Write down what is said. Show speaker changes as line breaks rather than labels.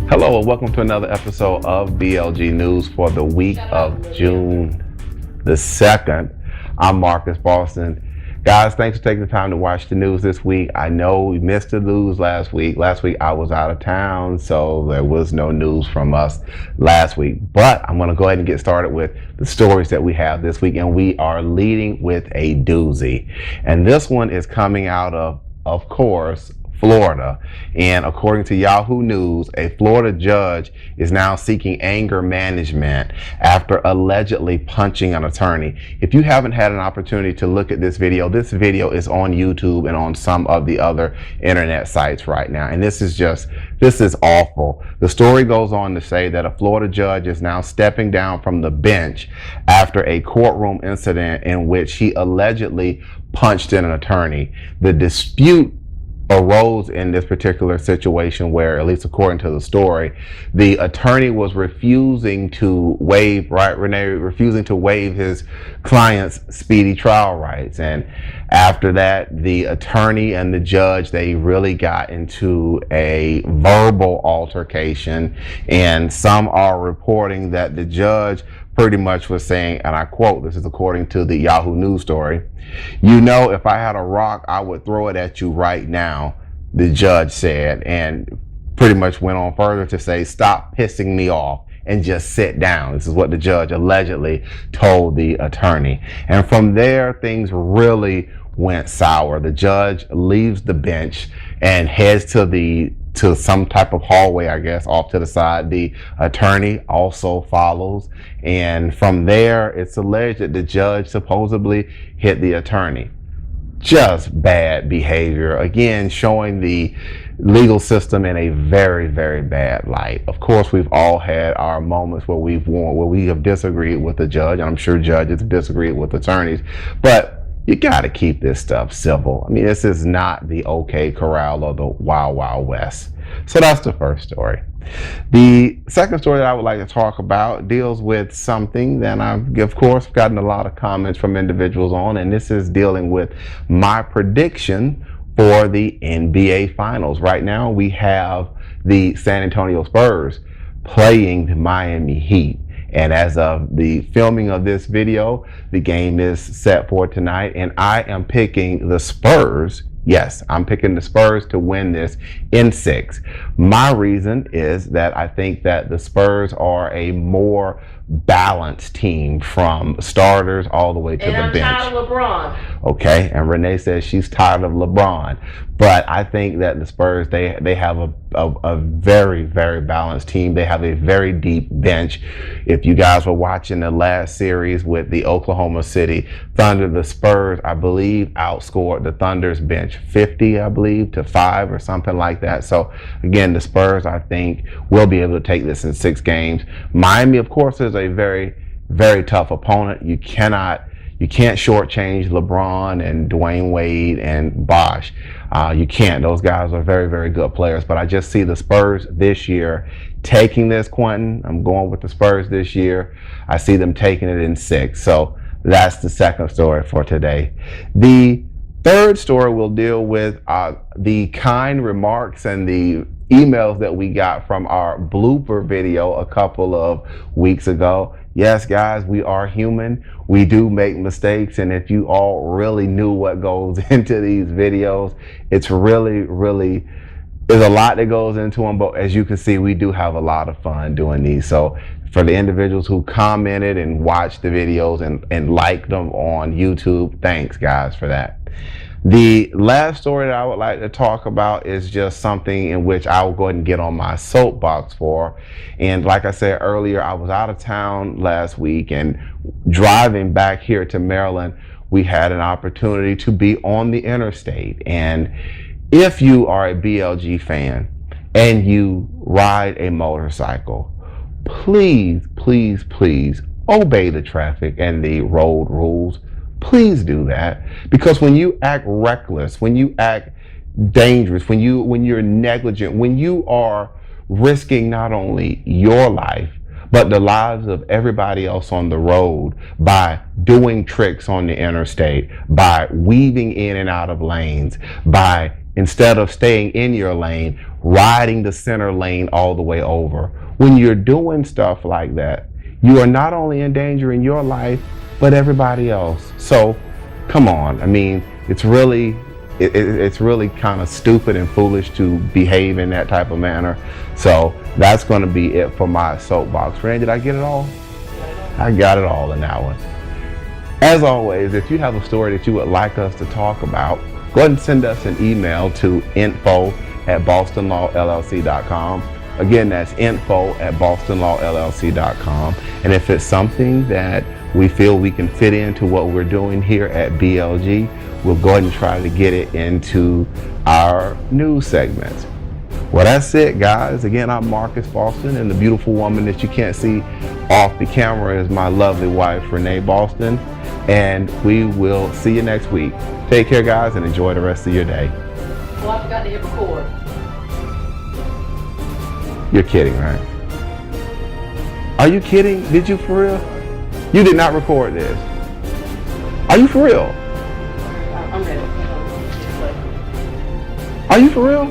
Hello and welcome to another episode of BLG News for the week of June the 2nd. I'm Marcus Boston. Guys, thanks for taking the time to watch the news this week. I know we missed the news last week. Last week I was out of town, so there was no news from us last week. But I'm going to go ahead and get started with the stories that we have this week, and we are leading with a doozy. And this one is coming out of course, Florida. And according to Yahoo News, a Florida judge is now seeking anger management after allegedly punching an attorney. If you haven't had an opportunity to look at this video is on YouTube and on some of the other internet sites right now. And this is awful. The story goes on to say that a Florida judge is now stepping down from the bench after a courtroom incident in which he allegedly punched an attorney. The dispute arose in this particular situation where, at least according to the story, the attorney was refusing to waive, right, Renee, refusing to waive his client's speedy trial rights. And after that, the attorney and the judge, they really got into a verbal altercation, and some are reporting that the judge pretty much was saying, and I quote, this is according to the Yahoo News story, "You know, if I had a rock, I would throw it at you right now," the judge said, and pretty much went on further to say, "Stop pissing me off and just sit down." This is what the judge allegedly told the attorney. And from there, things really went sour. The judge leaves the bench and heads to some type of hallway, I guess, off to the side. The attorney also follows. And from there, it's alleged that the judge supposedly hit the attorney. Just bad behavior. Again, showing the legal system in a very, very bad light. Of course, we've all had our moments where we have disagreed with the judge. I'm sure judges have disagreed with attorneys, but you got to keep this stuff civil. I mean, this is not the OK Corral or the Wild Wild West. So that's the first story. The second story that I would like to talk about deals with something that I've, of course, gotten a lot of comments from individuals on, and this is dealing with my prediction for the NBA Finals. Right now, we have the San Antonio Spurs playing the Miami Heat. And as of the filming of this video, the game is set for tonight, and I am picking the Spurs. Yes, I'm picking the Spurs to win this in 6. My reason is that I think that the Spurs are a more balanced team from starters all the way to the bench.
And I'm tired of LeBron.
Okay, and Renee says she's tired of LeBron. But I think that the Spurs, they have a very, very balanced team. They have a very deep bench. If you guys were watching the last series with the Oklahoma City Thunder, the Spurs, I believe, outscored the Thunder's bench 50, I believe, to 5 or something like that. So again, the Spurs, I think, will be able to take this in 6 games. Miami, of course, is a very, very tough opponent. You can't shortchange LeBron and Dwayne Wade and Bosh. You can't. Those guys are very, very good players. But I just see the Spurs this year taking this, Quentin. I'm going with the Spurs this year. I see them taking it in 6. So that's the second story for today. The third story will deal with the kind remarks and the emails that we got from our blooper video a couple of weeks ago. Yes, guys, we are human. We do make mistakes, and if you all really knew what goes into these videos, it's really, there's a lot that goes into them, but as you can see, we do have a lot of fun doing these. So for the individuals who commented and watched the videos and liked them on YouTube, thanks, guys, for that. The last story that I would like to talk about is just something in which I will go ahead and get on my soapbox for. And like I said earlier, I was out of town last week, and driving back here to Maryland, we had an opportunity to be on the interstate. And if you are a BLG fan and you ride a motorcycle, please obey the traffic and the road rules. Please do that, because when you act reckless, when you act dangerous, when you're negligent, when you are risking not only your life but the lives of everybody else on the road by doing tricks on the interstate, by weaving in and out of lanes, by instead of staying in your lane, riding the center lane all the way over. When you're doing stuff like that, you are not only endangering your life, but everybody else. So come on. I mean, it's really kind of stupid and foolish to behave in that type of manner. So that's going to be it for my soapbox. Fran, did I get it all? I got it all in that one. As always, if you have a story that you would like us to talk about, go ahead and send us an email to info@bostonlawllc.com. Again, that's info@bostonlawllc.com. And if it's something that we feel we can fit into what we're doing here at BLG, we'll go ahead and try to get it into our news segments. Well, that's it, guys. Again, I'm Marcus Boston, and the beautiful woman that you can't see off the camera is my lovely wife, Renee Boston. And we will see you next week. Take care, guys, and enjoy the rest of your day.
Well, I forgot to hit record.
You're kidding, right? Are you kidding? Did you for real? You did not record this. Are you for real?
I'm ready.
Are you for real?